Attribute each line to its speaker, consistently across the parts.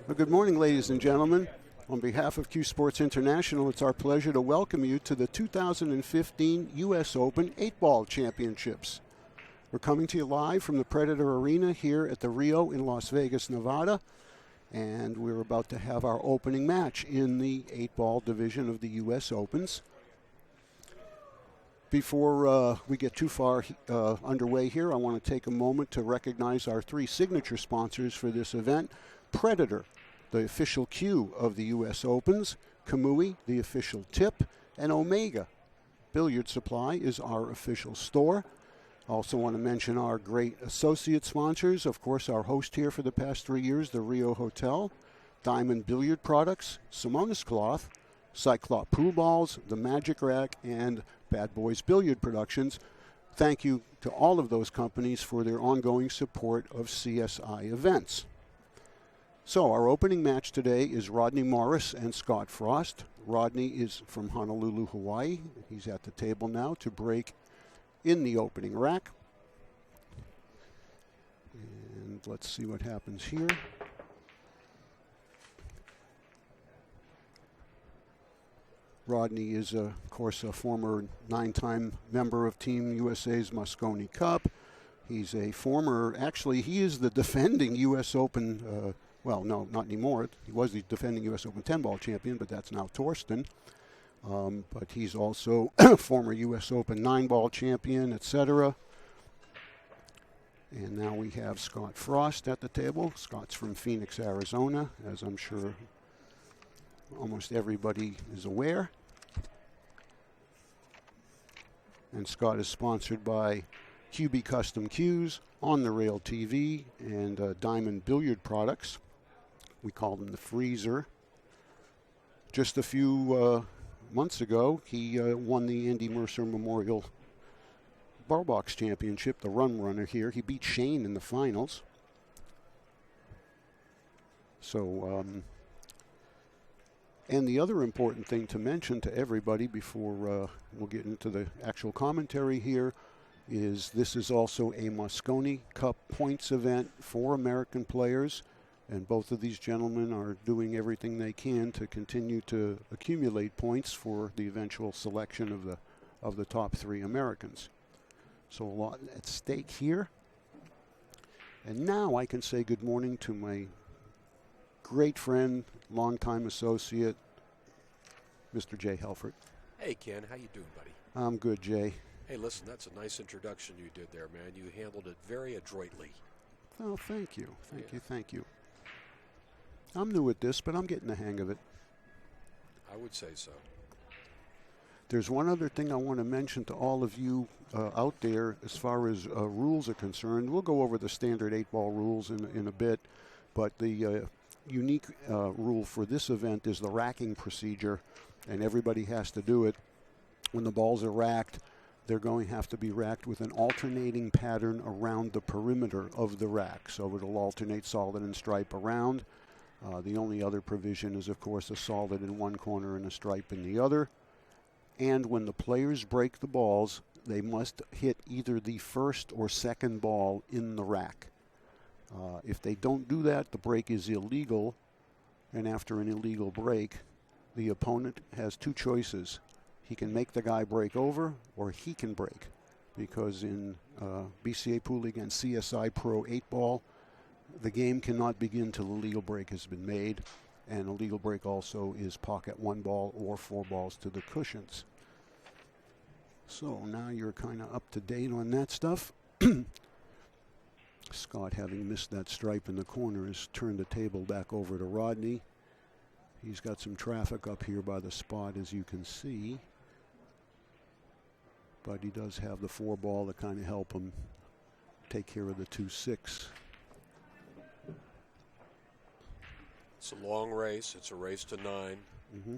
Speaker 1: Well, good morning, ladies and gentlemen. On behalf of CueSports International, it's our pleasure to welcome you to the 2015 U.S. Open 8-Ball Championships. We're coming to you live from the Predator Arena here at the Rio in Las Vegas, Nevada, and we're about to have our opening match in the 8-Ball division of the U.S. Opens. Before we get too far underway here, I want to take a moment to recognize our three signature sponsors for this event. Predator, the official cue of the U.S. Opens, Kamui, the official tip, and Omega Billiard Supply is our official store. I also want to mention our great associate sponsors, of course, our host here for the past 3 years, the Rio Hotel, Diamond Billiard Products, Simonis Cloth, Cyclop Pool Balls, the Magic Rack, and Bad Boys Billiard Productions. Thank you to all of those companies for their ongoing support of CSI events. So our opening match today is Rodney Morris and Scott Frost. Rodney is from Honolulu, Hawaii. He's at the table now to break in the opening rack. And let's see what happens here. Rodney is, of course, a former 9-time member of Team USA's Mosconi Cup. He's a former, actually, he is the defending U.S. Open, well, no, not anymore. He was the defending U.S. Open 10-ball champion, but that's now Torsten. But he's also former U.S. Open 9-ball champion, etc. And now we have Scott Frost at the table. Scott's from Phoenix, Arizona, as I'm sure almost everybody is aware. And Scott is sponsored by QB Custom Cues, On the Rail TV, and Diamond Billiard Products. We call them the Freezer. Just a few months ago, he won the Andy Mercer Memorial Bar Box Championship, the run runner here. He beat Shane in the finals. So, and the other important thing to mention to everybody before we'll get into the actual commentary here is this is also a Mosconi Cup points event for American players, and both of these gentlemen are doing everything they can to continue to accumulate points for the eventual selection of the top 3 Americans. So a lot at stake here. And now I can say good morning to my great friend, longtime associate, Mr. Jay Helfert.
Speaker 2: Hey, Ken. How you doing, buddy?
Speaker 1: I'm good, Jay.
Speaker 2: Hey, listen, that's a nice introduction you did there, man. You handled it very adroitly.
Speaker 1: Oh, thank you. Thank you. I'm new at this, but I'm getting the hang of it.
Speaker 2: I would say so.
Speaker 1: There's one other thing I want to mention to all of you out there as far as rules are concerned. We'll go over the standard 8-ball rules in a bit, but the unique rule for this event is the racking procedure, and everybody has to do it. When the balls are racked, they're going to have to be racked with an alternating pattern around the perimeter of the rack. So it'll alternate solid and stripe around. The only other provision is, of course, a solid in one corner and a stripe in the other. And when the players break the balls, they must hit either the first or second ball in the rack. If they don't do that, the break is illegal. And after an illegal break, the opponent has 2 choices. He can make the guy break over, or he can break. Because in BCA Pool League and CSI Pro 8-Ball, the game cannot begin till a legal break has been made. And a legal break also is pocket 1 ball or 4 balls to the cushions. So now you're kind of up to date on that stuff. Scott, having missed that stripe in the corner, has turned the table back over to Rodney. He's got some traffic up here by the spot, as you can see. But he does have the 4 ball to kind of help him take care of the 2-6.
Speaker 2: It's a long race. It's a race to 9.
Speaker 1: Mm-hmm.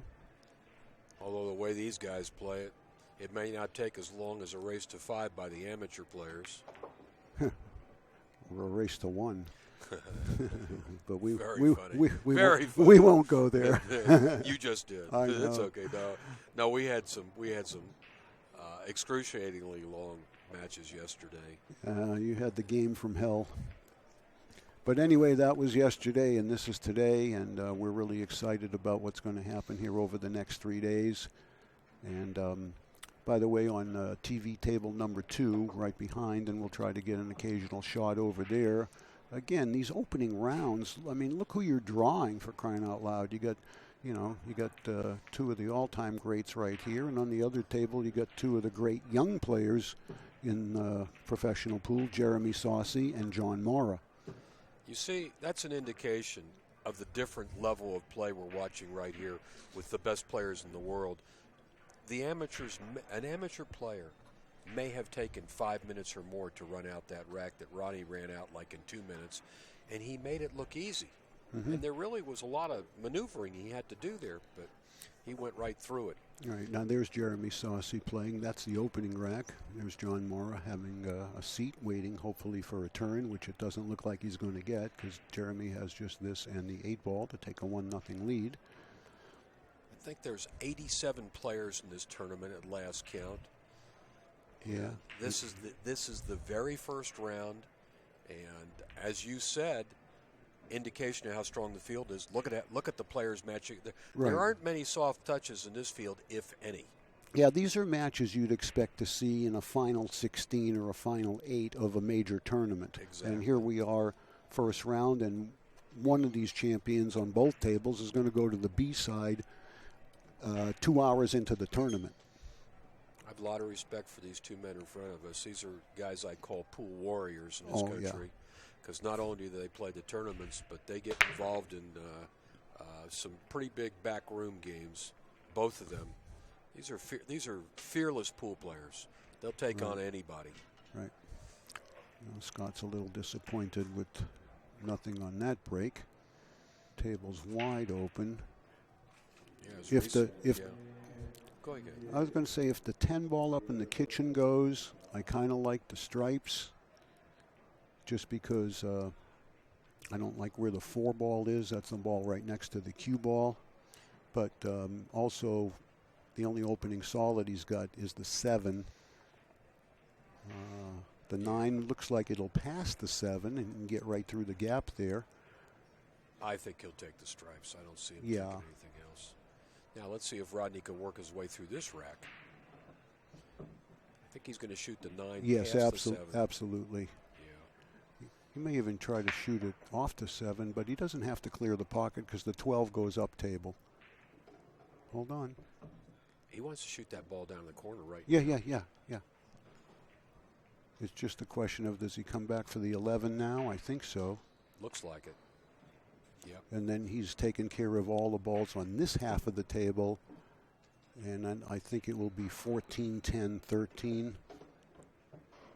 Speaker 2: Although the way these guys play it, it may not take as long as a race to 5 by the amateur players.
Speaker 1: Or a race to 1. But we won't go there.
Speaker 2: You just did.
Speaker 1: I know.
Speaker 2: It's okay. No, we had some excruciatingly long matches yesterday.
Speaker 1: You had the game from hell. But anyway, that was yesterday, and this is today, and we're really excited about what's going to happen here over the next 3 days. And by the way, on TV table number 2, right behind, and we'll try to get an occasional shot over there. Again, these opening rounds, I mean, look who you're drawing, for crying out loud. You got, two of the all-time greats right here, and on the other table you got 2 of the great young players in professional pool, Jeremy Saucy and John Mora.
Speaker 2: You see, that's an indication of the different level of play we're watching right here with the best players in the world. An amateur player may have taken 5 minutes or more to run out that rack that Rodney ran out like in 2 minutes, and he made it look easy. Mm-hmm. And there really was a lot of maneuvering he had to do there, but he went right through it.
Speaker 1: All right, now there's Jeremy Saucy playing. That's the opening rack. There's John Mora having a seat, waiting hopefully for a turn, which it doesn't look like he's going to get because Jeremy has just this and the 8-ball to take a 1-0 lead.
Speaker 2: I think there's 87 players in this tournament at last count.
Speaker 1: Yeah.
Speaker 2: This is the very first round, and as you said, indication of how strong the field is. Look at the players matching. There aren't many soft touches in this field, if any.
Speaker 1: Yeah, these are matches you'd expect to see in a final 16 or a final 8 of a major tournament.
Speaker 2: Exactly.
Speaker 1: And here we are, first round, and one of these champions on both tables is going to go to the B side 2 hours into the tournament.
Speaker 2: I have a lot of respect for these 2 men in front of us. These are guys I call pool warriors in this country. Because not only do they play the tournaments, but they get involved in some pretty big backroom games. Both of them. These are fearless pool players. They'll take on anybody. Right.
Speaker 1: Scott's a little disappointed with nothing on that break. Table's wide open.
Speaker 2: Yeah, Go ahead.
Speaker 1: I was going to say if the 10-ball up in the kitchen goes, I kind of like the stripes. Just because I don't like where the 4-ball is. That's the ball right next to the cue ball. But also, the only opening solid he's got is the 7. The 9 looks like it'll pass the 7 and get right through the gap there.
Speaker 2: I think he'll take the stripes. I don't see him taking anything else. Now, let's see if Rodney can work his way through this rack. I think he's going to shoot the 9
Speaker 1: yes,
Speaker 2: past the 7.
Speaker 1: Absolutely. He may even try to shoot it off the 7, but he doesn't have to clear the pocket because the 12 goes up table. Hold on.
Speaker 2: He wants to shoot that ball down in the corner right
Speaker 1: now. Yeah. It's just a question of does he come back for the 11 now? I think so.
Speaker 2: Looks like it. Yep.
Speaker 1: And then he's taken care of all the balls on this half of the table. And then I think it will be 14, 10, 13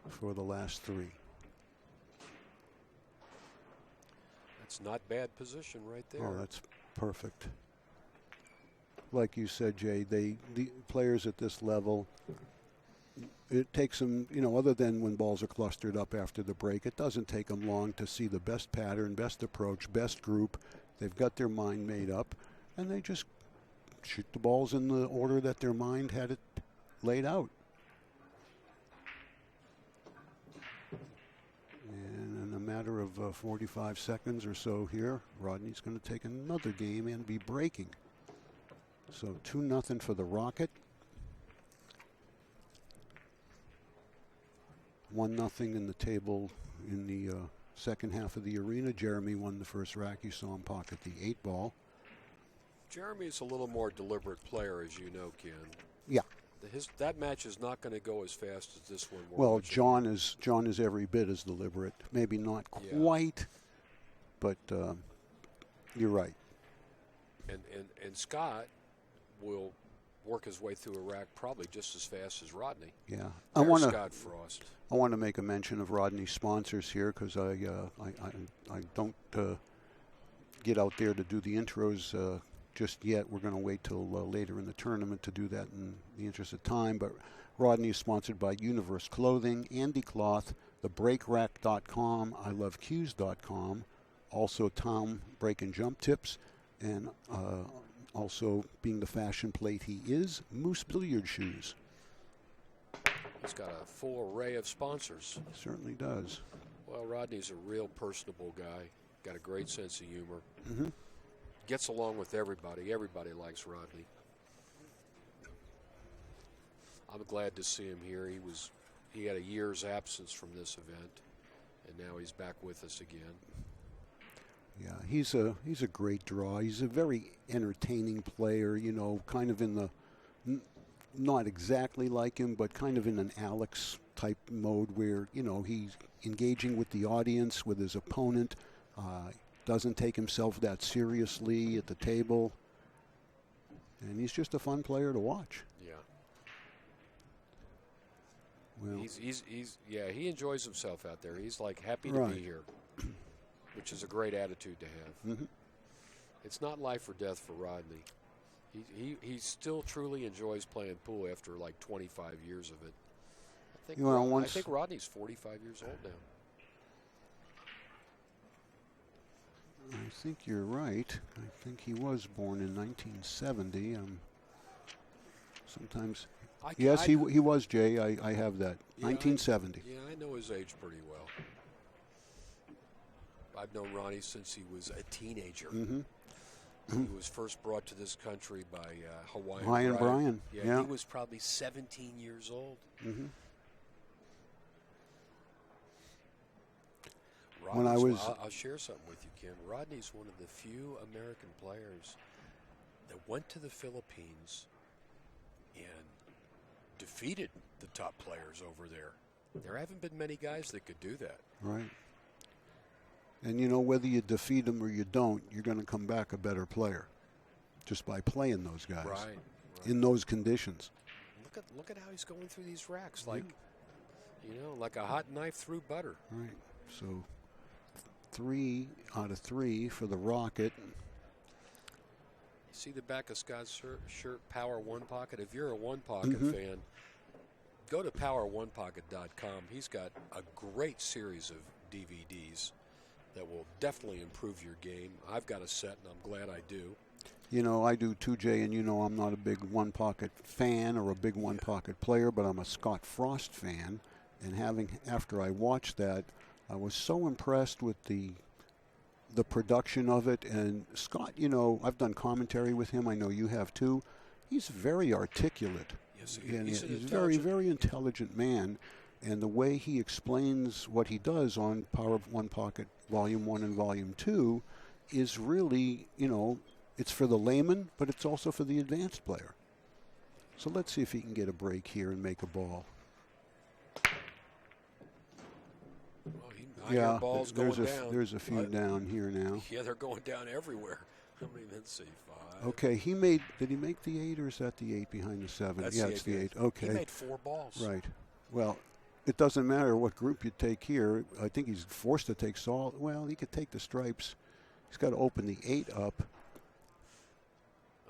Speaker 1: for the last 3.
Speaker 2: It's not bad position right there.
Speaker 1: Oh, that's perfect. Like you said, Jay, the players at this level, it takes them, other than when balls are clustered up after the break, it doesn't take them long to see the best pattern, best approach, best group. They've got their mind made up, and they just shoot the balls in the order that their mind had it laid out. In a matter of 45 seconds or so here, Rodney's going to take another game and be breaking. So 2-0 for the Rocket. 1-0 in the table in the second half of the arena. Jeremy won the first rack. You saw him pocket the 8-ball.
Speaker 2: Jeremy's a little more deliberate player, as you know, Ken.
Speaker 1: Yeah.
Speaker 2: That match is not going to go as fast as this one.
Speaker 1: Well, John is every bit as deliberate. Maybe not quite, but you're right.
Speaker 2: And Scott will work his way through a rack probably just as fast as Rodney.
Speaker 1: Yeah,
Speaker 2: Scott Frost.
Speaker 1: I want to make a mention of Rodney's sponsors here because I don't get out there to do the intros just yet. We're going to wait till later in the tournament to do that in the interest of time. But Rodney is sponsored by Universe Clothing, Andy Cloth, thebreakrack.com, ilovecues.com, also Tom Break and Jump Tips, and also being the fashion plate he is, Moose Billiard Shoes.
Speaker 2: He's got a full array of sponsors.
Speaker 1: Certainly does.
Speaker 2: Well, Rodney's a real personable guy. Got a great sense of humor.
Speaker 1: Mm-hmm.
Speaker 2: Gets along with everybody. Everybody likes Rodney. I'm glad to see him here. He had a year's absence from this event, and now he's back with us again.
Speaker 1: Yeah, he's a great draw. He's a very entertaining player, you know, kind of in the, not exactly like him, but kind of in an Alex type mode where, you know, he's engaging with the audience, with his opponent, doesn't take himself that seriously at the table, and he's just a fun player to watch.
Speaker 2: Yeah.
Speaker 1: Well,
Speaker 2: he enjoys himself out there. He's like happy to
Speaker 1: right.
Speaker 2: be here, which is a great attitude to have.
Speaker 1: Mm-hmm.
Speaker 2: It's not life or death for Rodney. He still truly enjoys playing pool after like 25 years of it. I think Rodney's 45 years old now.
Speaker 1: I think you're right. I think he was born in 1970. Sometimes. Yes, he was, Jay. I have that. Yeah, 1970.
Speaker 2: I know his age pretty well. I've known Ronnie since he was a teenager.
Speaker 1: Mm-hmm.
Speaker 2: He was first brought to this country by
Speaker 1: Hawaiian Brian.
Speaker 2: Yeah, he was probably 17 years old.
Speaker 1: Mm-hmm.
Speaker 2: I'll share something with you, Ken. Rodney's one of the few American players that went to the Philippines and defeated the top players over there. There haven't been many guys that could do that.
Speaker 1: Right. And, you know, whether you defeat them or you don't, you're going to come back a better player just by playing those guys in those conditions.
Speaker 2: Look at how he's going through these racks, like, like a hot knife through butter.
Speaker 1: Right. So 3 out of 3 for the Rocket.
Speaker 2: You see the back of Scott's shirt, Power One Pocket? If you're a One Pocket fan, go to poweronepocket.com. He's got a great series of DVDs that will definitely improve your game. I've got a set, and I'm glad I do.
Speaker 1: You know, I do too, Jay, and you know I'm not a big One Pocket fan or a big One Pocket player, but I'm a Scott Frost fan. And after I watched that, I was so impressed with the production of it. And Scott, you know, I've done commentary with him. I know you have too. He's very articulate.
Speaker 2: Yes,
Speaker 1: he's a very, very intelligent man. And the way he explains what he does on Power of One Pocket Volume 1 and Volume 2 is really, you know, it's for the layman, but it's also for the advanced player. So let's see if he can get a break here and make a ball.
Speaker 2: Well, balls going down.
Speaker 1: There's a few down here now.
Speaker 2: Yeah, they're going down everywhere. Let's see, 5.
Speaker 1: Okay, did he make the 8 or is that the 8 behind the 7?
Speaker 2: That's
Speaker 1: it's the 8. Okay.
Speaker 2: He made 4 balls.
Speaker 1: Right. Well, it doesn't matter what group you take here. I think he's forced to take solid. Well, he could take the stripes. He's got to open the 8 up.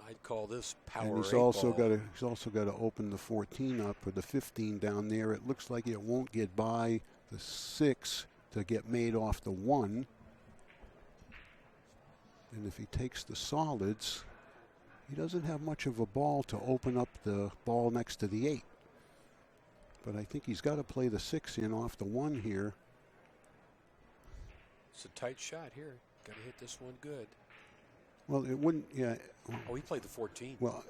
Speaker 2: I'd call this power.
Speaker 1: And he's also got to open the 14 up or the 15 down there. It looks like it won't get by the 6 to get made off the 1. And if he takes the solids, he doesn't have much of a ball to open up the ball next to the 8. But I think he's got to play the 6 in off the 1 here.
Speaker 2: It's a tight shot here. Got to hit this one good.
Speaker 1: Well, it wouldn't, yeah.
Speaker 2: Oh, he played the 14.
Speaker 1: Well,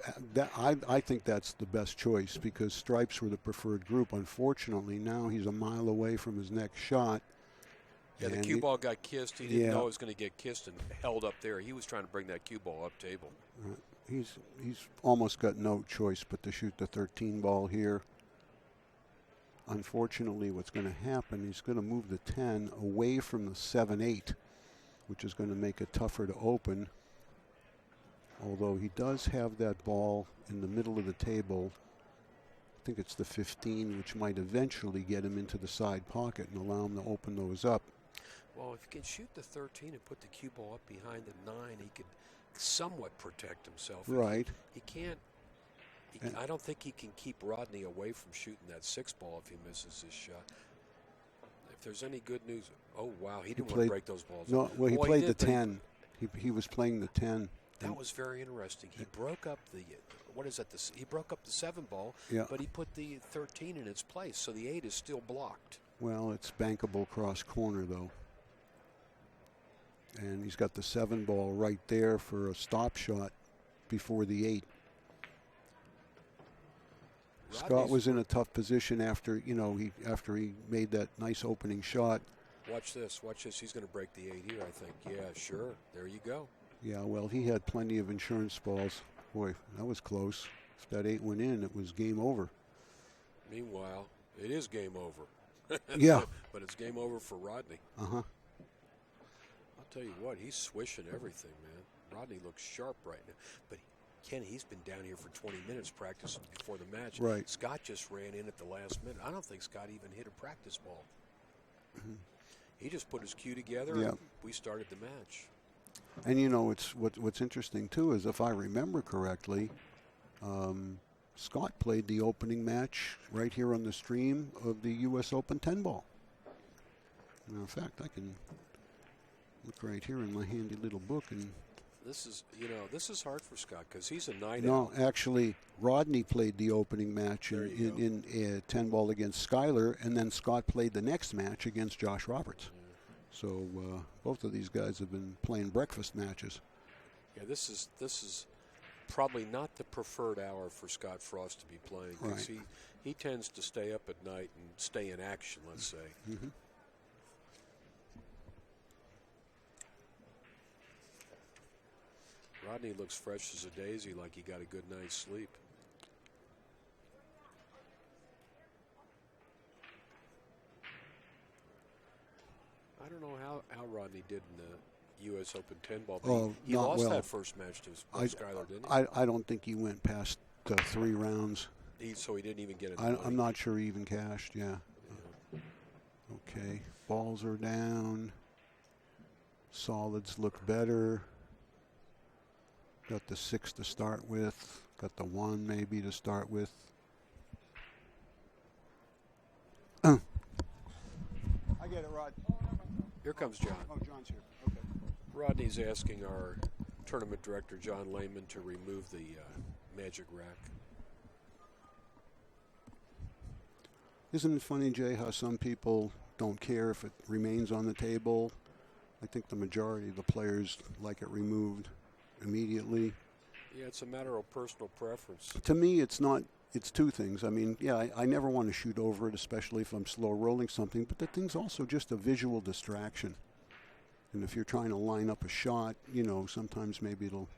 Speaker 1: I think that's the best choice because stripes were the preferred group. Unfortunately, now he's a mile away from his next shot.
Speaker 2: Yeah, the cue ball got kissed. He didn't know it was going to get kissed and held up there. He was trying to bring that cue ball up table.
Speaker 1: He's almost got no choice but to shoot the 13 ball here. Unfortunately, what's going to happen, he's going to move the 10 away from the 7-8, which is going to make it tougher to open. Although he does have that ball in the middle of the table. I think it's the 15, which might eventually get him into the side pocket and allow him to open those up.
Speaker 2: Well, if he can shoot the 13 and put the cue ball up behind the 9, he could somewhat protect himself.
Speaker 1: Right.
Speaker 2: He can't. I don't think he can keep Rodney away from shooting that 6 ball if he misses his shot. If there's any good news, oh wow, he didn't want to break those balls.
Speaker 1: No, well, he played the 10. He was playing the 10.
Speaker 2: That was very interesting. He broke up the he broke up the 7 ball, but he put the 13 in its place, so the 8 is still blocked.
Speaker 1: Well, it's bankable cross corner though. And he's got the 7 ball right there for a stop shot before the 8. Scott was in a tough position after he made that nice opening shot.
Speaker 2: Watch this. Watch this. He's going to break the 8 here, I think. Yeah, sure. There you go.
Speaker 1: Yeah, well, he had plenty of insurance balls. Boy, that was close. If that 8 went in, it was game over.
Speaker 2: Meanwhile, it is game over.
Speaker 1: Yeah.
Speaker 2: But it's game over for Rodney.
Speaker 1: Uh-huh.
Speaker 2: I'll tell you what, he's swishing everything, man. Rodney looks sharp right now. But Ken, he's been down here for 20 minutes practicing before the match.
Speaker 1: Right.
Speaker 2: Scott just ran in at the last minute. I don't think Scott even hit a practice ball.
Speaker 1: Mm-hmm.
Speaker 2: He just put his cue together and we started the match.
Speaker 1: And it's what's interesting too is if I remember correctly, Scott played the opening match right here on the stream of the U.S. Open 10 ball. Matter of fact, I can look right here in my handy little book and.
Speaker 2: This is hard for Scott because he's a night
Speaker 1: No,
Speaker 2: out.
Speaker 1: actually, Rodney played the opening match in 10 ball against Schuyler, and then Scott played the next match against Josh Roberts.
Speaker 2: Yeah.
Speaker 1: So both of these guys have been playing breakfast matches.
Speaker 2: Yeah, this is probably not the preferred hour for Scott Frost to be playing because he tends to stay up at night and stay in action, let's say.
Speaker 1: Mm-hmm.
Speaker 2: Rodney looks fresh as a daisy, like he got a good night's sleep. I don't know how Rodney did in the U.S. Open 10 ball, but he lost that first match to Schuyler, didn't he?
Speaker 1: I don't think he went past 3 rounds.
Speaker 2: So he didn't even get it.
Speaker 1: I'm not sure he even cashed, yeah. Okay, balls are down. Solids look better. Got the 6 to start with. Got the 1 maybe to start with. I get it, Rod.
Speaker 2: Here comes John.
Speaker 1: Oh, John's here. Okay.
Speaker 2: Rodney's asking our tournament director, John Lehman, to remove the magic rack.
Speaker 1: Isn't it funny, Jay, how some people don't care if it remains on the table? I think the majority of the players like it removed immediately.
Speaker 2: Yeah, it's a matter of personal preference.
Speaker 1: To me, it's not. It's 2 things. I mean, yeah, I never want to shoot over it, especially if I'm slow rolling something, but the thing's also just a visual distraction. And if you're trying to line up a shot, sometimes maybe it'll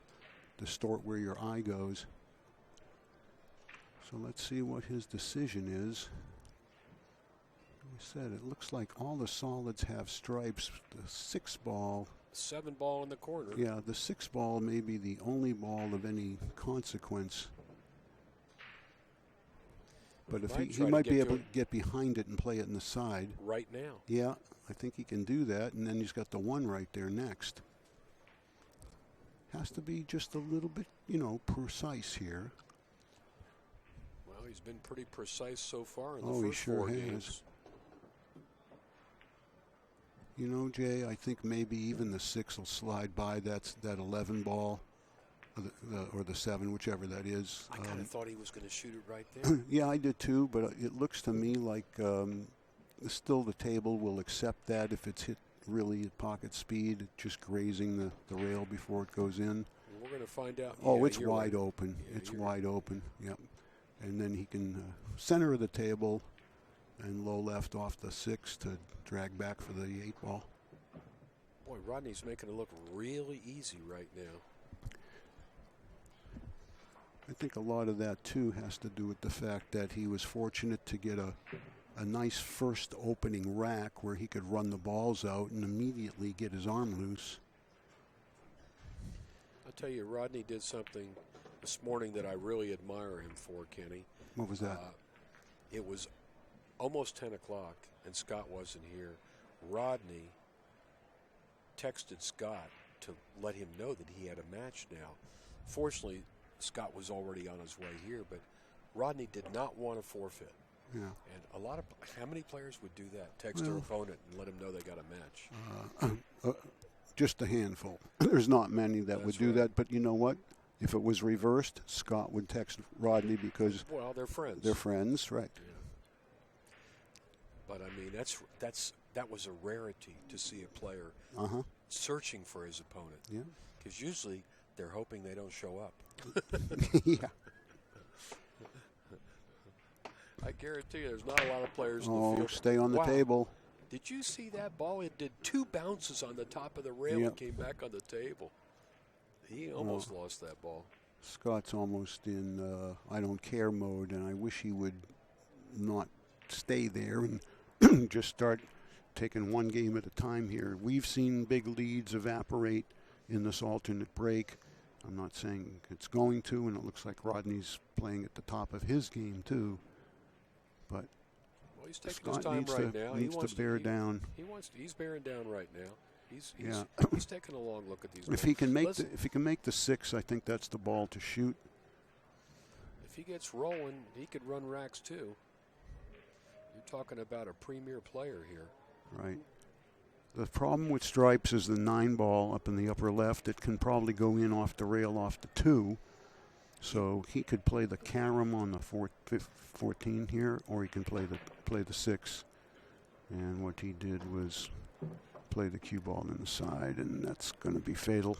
Speaker 1: distort where your eye goes. So let's see what his decision is. Like I said, it looks like all the solids have stripes. The 6 ball.
Speaker 2: 7 ball in the corner.
Speaker 1: Yeah, the 6 ball may be the only ball of any consequence. But if he might be able to get behind it and play it in the side.
Speaker 2: Right now.
Speaker 1: Yeah, I think he can do that. And then he's got the 1 right there next. Has to be just a little bit, precise here.
Speaker 2: Well, he's been pretty precise so far in the first 4 games.
Speaker 1: Jay, I think maybe even the 6 will slide by that 11 ball. Or the 7, whichever that is.
Speaker 2: I kind of thought he was going to shoot it right there.
Speaker 1: Yeah, I did too, but it looks to me like still the table will accept that if it's hit really at pocket speed, just grazing the rail before it goes in.
Speaker 2: We're going to find out.
Speaker 1: Oh, it's wide open. Yeah, it's wide open, yep. And then he can center of the table and low left off the 6 to drag back for the 8 ball.
Speaker 2: Boy, Rodney's making it look really easy right now.
Speaker 1: I think a lot of that, too, has to do with the fact that he was fortunate to get a nice first opening rack where he could run the balls out and immediately get his arm loose.
Speaker 2: I'll tell you, Rodney did something this morning that I really admire him for, Kenny.
Speaker 1: What was that?
Speaker 2: It was almost 10 o'clock, and Scott wasn't here. Rodney texted Scott to let him know that he had a match now. Fortunately, Scott was already on his way here, but Rodney did not want to forfeit.
Speaker 1: Yeah.
Speaker 2: And how many players would do that? Text their opponent and let them know they got a match.
Speaker 1: Just a handful. There's not many that would do that, but you know what? If it was reversed, Scott would text Rodney because
Speaker 2: they're friends.
Speaker 1: They're friends, right?
Speaker 2: Yeah. But I mean, that was a rarity to see a player searching for his opponent.
Speaker 1: Yeah.
Speaker 2: Because usually they're hoping they don't show up.
Speaker 1: Yeah.
Speaker 2: I guarantee you there's not a lot of players in the field.
Speaker 1: Stay on the table.
Speaker 2: Did you see that ball? It did 2 bounces on the top of the rail and came back on the table. He almost lost that ball.
Speaker 1: Scott's almost in I don't care mode, and I wish he would not stay there and just start taking one game at a time here. We've seen big leads evaporate in this alternate break. I'm not saying it's going to, and it looks like Rodney's playing at the top of his game too. But
Speaker 2: he's taking
Speaker 1: Scott
Speaker 2: his time
Speaker 1: needs
Speaker 2: right
Speaker 1: to,
Speaker 2: now.
Speaker 1: Needs to bear down.
Speaker 2: He's bearing down right now. He's taking a long look at these.
Speaker 1: If he can make the 6, I think that's the ball to shoot.
Speaker 2: If he gets rolling, he could run racks too. You're talking about a premier player here.
Speaker 1: Right. The problem with stripes is the 9 ball up in the upper left. It can probably go in off the rail off the 2. So he could play the carom on the 14 here, or he can play the 6. And what he did was play the cue ball in the side, and that's going to be fatal.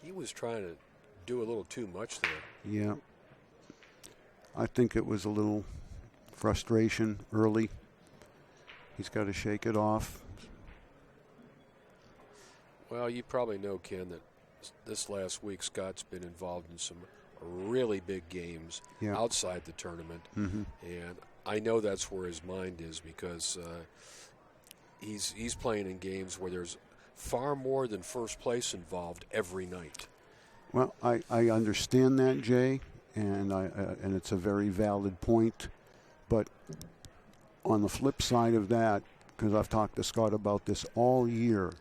Speaker 2: He was trying to do a little too much there.
Speaker 1: Yeah. I think it was a little frustration early. He's got to shake it off.
Speaker 2: Well, you probably know, Ken, that this last week Scott's been involved in some really big games outside the tournament.
Speaker 1: Mm-hmm.
Speaker 2: And I know that's where his mind is, because he's playing in games where there's far more than first place involved every night.
Speaker 1: Well, I understand that, Jay, and and it's a very valid point. But on the flip side of that, because I've talked to Scott about this all year,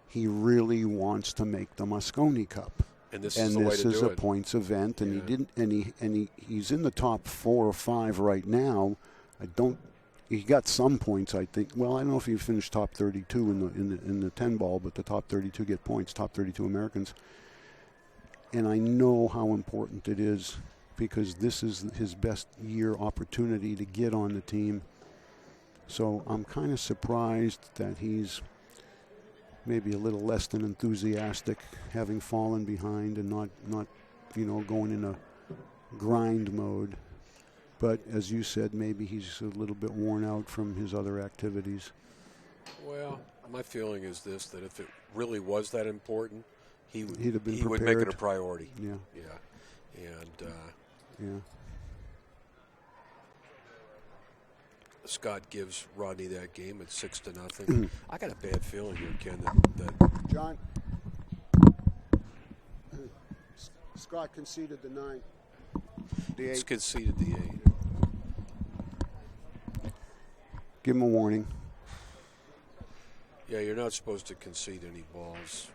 Speaker 1: he really wants to make the Mosconi Cup.
Speaker 2: And this is the way to do it.
Speaker 1: This is a points event, and he didn't. And he's in the top 4 or 5 right now. He got some points, I think. Well, I don't know if he finished top 32 in the 10 ball, but the top 32 get points. Top 32 Americans. And I know how important it is, because this is his best year opportunity to get on the team. So I'm kind of surprised that he's maybe a little less than enthusiastic, having fallen behind and not going in a grind mode. But as you said, maybe he's a little bit worn out from his other activities.
Speaker 2: Well, my feeling is this, that if it really was that important, he would
Speaker 1: prepared.
Speaker 2: make it a priority.
Speaker 1: Yeah.
Speaker 2: Yeah. And
Speaker 1: yeah.
Speaker 2: Scott gives Rodney that game at 6-0. I got a bad feeling here, Ken, that
Speaker 1: John, Scott conceded the 9. The 8.
Speaker 2: He's conceded the 8.
Speaker 1: Give him a warning.
Speaker 2: Yeah, you're not supposed to concede any balls.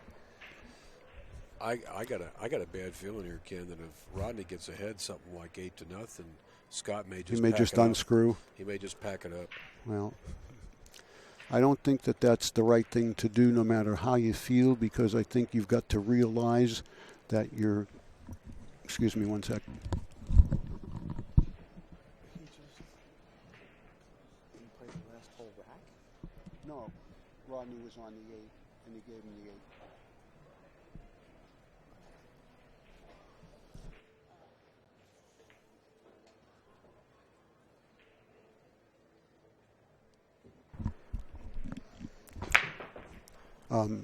Speaker 2: I got a bad feeling here, Ken, that if Rodney gets ahead something like 8-0, Scott may just
Speaker 1: unscrew.
Speaker 2: He may just pack it up.
Speaker 1: Well, I don't think that that's the right thing to do, no matter how you feel, because I think you've got to realize that you're. Excuse me, one second. No, Rodney was on the 8, and he gave him the 8.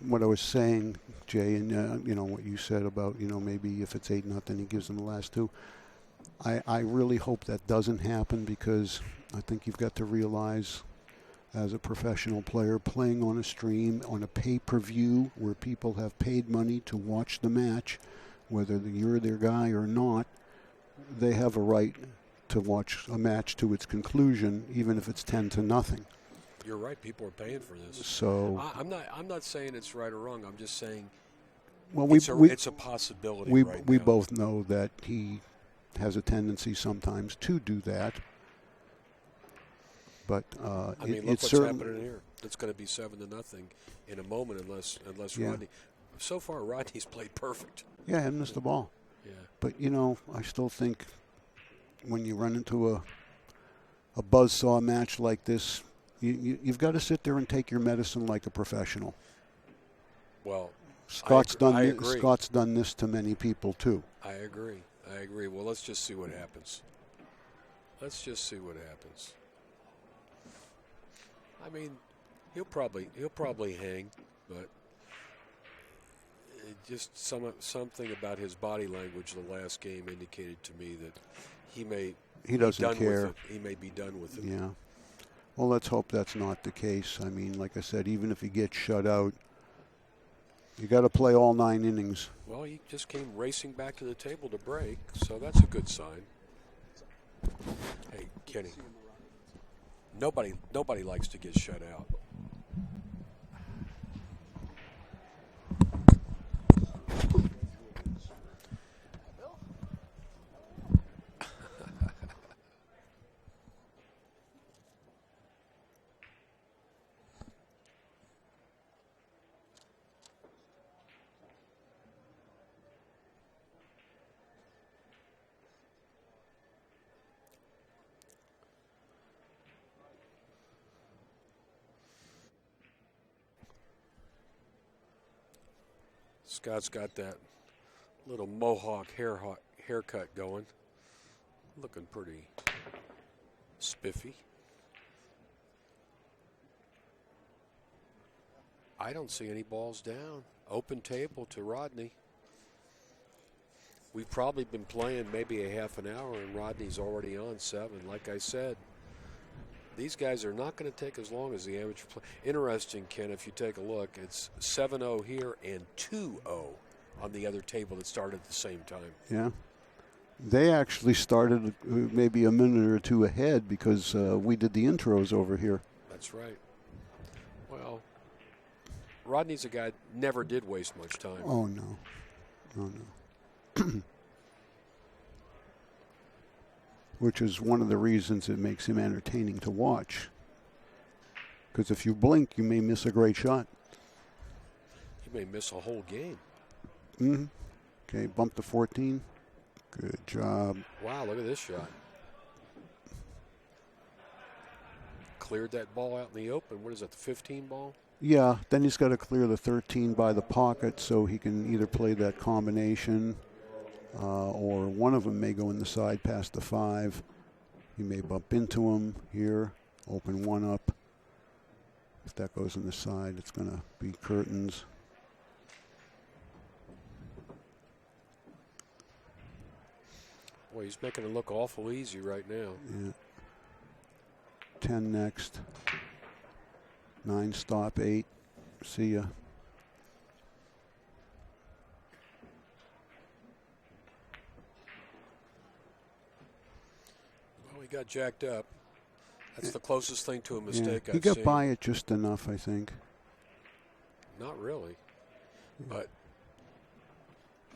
Speaker 1: What I was saying, Jay, and what you said about maybe if it's 8-0, he gives them the last 2. I really hope that doesn't happen, because I think you've got to realize, as a professional player playing on a stream, on a pay-per-view where people have paid money to watch the match, whether you're their guy or not, they have a right to watch a match to its conclusion, even if it's 10-0.
Speaker 2: You're right. People are paying for this.
Speaker 1: So
Speaker 2: I'm not saying it's right or wrong. I'm just saying,
Speaker 1: well,
Speaker 2: it's a possibility.
Speaker 1: We both know that he has a tendency sometimes to do that. But
Speaker 2: look what's happening here. It's going to be 7-0 in a moment, unless Rodney. So far, Rodney's played perfect.
Speaker 1: Yeah, he missed the ball.
Speaker 2: Yeah.
Speaker 1: But I still think when you run into a buzzsaw match like this, you've got to sit there and take your medicine like a professional.
Speaker 2: Well,
Speaker 1: Scott's
Speaker 2: I agree.
Speaker 1: Scott's done this to many people too.
Speaker 2: I agree. Well, let's just see what happens. Let's just see what happens. I mean, he'll probably hang, but just something about his body language the last game indicated to me that he
Speaker 1: doesn't care.
Speaker 2: He may be done with it.
Speaker 1: Yeah. Well, let's hope that's not the case. I mean, like I said, even if he gets shut out, you got to play all 9 innings.
Speaker 2: Well, he just came racing back to the table to break, so that's a good sign. Hey, Kenny. Nobody likes to get shut out. Scott's got that little mohawk haircut going. Looking pretty spiffy. I don't see any balls down. Open table to Rodney. We've probably been playing maybe a half an hour, and Rodney's already on 7. Like I said, these guys are not going to take as long as the amateur play. Interesting, Ken, if you take a look, it's 7-0 here and 2-0 on the other table that started at the same time.
Speaker 1: Yeah. They actually started maybe a minute or two ahead because we did the intros over here.
Speaker 2: That's right. Well, Rodney's a guy that never did waste much time.
Speaker 1: Oh, no. Oh, no. Which is one of the reasons it makes him entertaining to watch. Because if you blink, you may miss a great shot.
Speaker 2: You may miss a whole game.
Speaker 1: Mm-hmm. Okay, bump to 14. Good job.
Speaker 2: Wow, look at this shot. Cleared that ball out in the open. What is that, the 15 ball?
Speaker 1: Yeah, then he's got to clear the 13 by the pocket so he can either play that combination or one of them may go in the side past the 5. He may bump into him here, open one up. If that goes in the side, it's going to be curtains.
Speaker 2: Boy, he's making it look awful easy right now.
Speaker 1: Yeah. 10 next. 9 stop, 8. See ya.
Speaker 2: Well, he got jacked up. That's the closest thing to a mistake I've seen.
Speaker 1: He got by it just enough, I think.
Speaker 2: Not really. But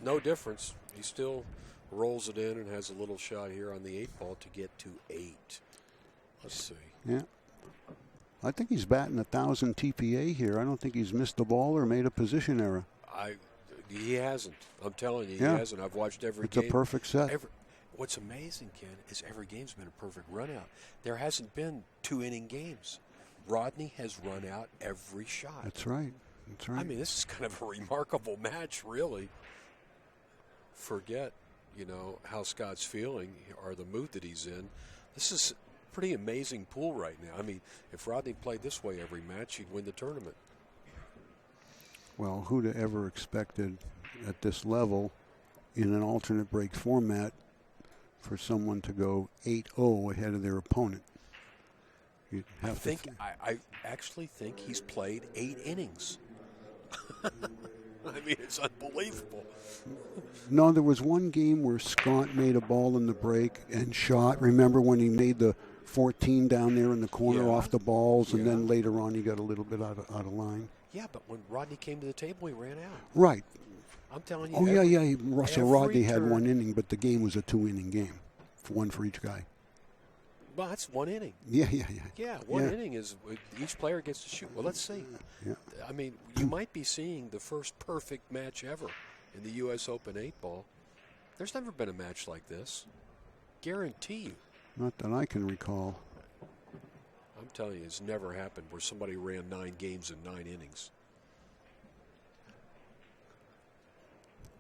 Speaker 2: no difference. He still rolls it in and has a little shot here on the 8 ball to get to 8. Let's see.
Speaker 1: Yeah. I think he's batting 1,000 TPA here. I don't think he's missed a ball or made a position error.
Speaker 2: He hasn't. I'm telling you, he hasn't. I've watched every game.
Speaker 1: It's a perfect set.
Speaker 2: What's amazing, Ken, is every game's been a perfect run out. There hasn't been 2-inning games. Rodney has run out every shot.
Speaker 1: That's right. That's right.
Speaker 2: I mean, this is kind of a remarkable match, really. Forget, how Scott's feeling or the mood that he's in. This is a pretty amazing pool right now. I mean, if Rodney played this way every match, he'd win the tournament.
Speaker 1: Well, who'd have ever expected at this level in an alternate break format for someone to go 8-0 ahead of their opponent?
Speaker 2: I actually think he's played 8 innings. I mean, it's unbelievable.
Speaker 1: No, there was one game where Scott made a ball in the break and shot. Remember when he made the 14 down there in the corner off the balls, and then later on he got a little bit out of line?
Speaker 2: Yeah, but when Rodney came to the table, he ran out.
Speaker 1: Right.
Speaker 2: I'm telling you.
Speaker 1: Oh, yeah. Russell Rodney had 1 inning, but the game was a 2-inning game, one for each guy.
Speaker 2: Well, that's 1 inning.
Speaker 1: Yeah.
Speaker 2: Yeah, one inning is each player gets to shoot. Well, let's see.
Speaker 1: Yeah.
Speaker 2: I mean, you might be seeing the first perfect match ever in the U.S. Open 8-ball. There's never been a match like this. Guarantee you.
Speaker 1: Not that I can recall.
Speaker 2: I'm telling you, it's never happened where somebody ran 9 games in 9 innings.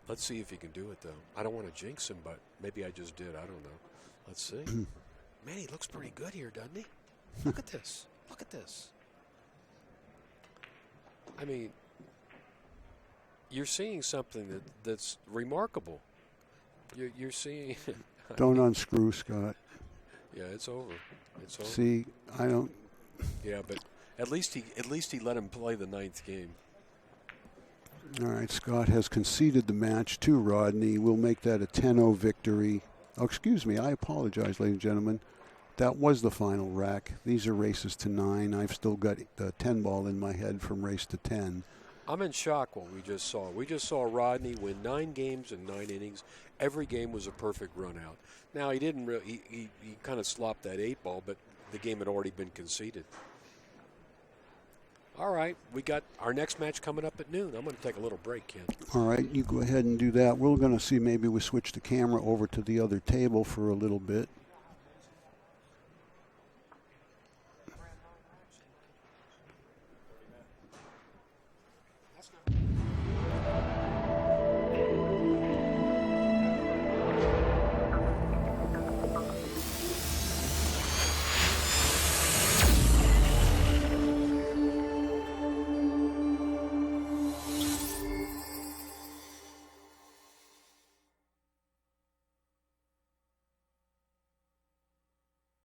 Speaker 2: Let's see if he can do it, though. I don't want to jinx him, but maybe I just did. I don't know. Let's see. Man, he looks pretty good here, doesn't he? Look at this. Look at this. I mean, you're seeing something that's remarkable. You're seeing.
Speaker 1: Don't unscrew, Scott.
Speaker 2: Yeah, it's over. It's over.
Speaker 1: See, I don't.
Speaker 2: Yeah, but at least he let him play the 9th game.
Speaker 1: All right, Scott has conceded the match to Rodney. We'll make that a 10-0 victory. Oh, excuse me. I apologize, ladies and gentlemen. That was the final rack. These are races to 9. I've still got the 10 ball in my head from race to 10.
Speaker 2: I'm in shock what we just saw. We just saw Rodney win 9 games in 9 innings. Every game was a perfect run out. Now, he didn't really, he kind of slopped that 8 ball, but the game had already been conceded. All right, we got our next match coming up at noon. I'm going to take a little break, Ken.
Speaker 1: All right, you go ahead and do that. We're going to see maybe we switch the camera over to the other table for a little bit.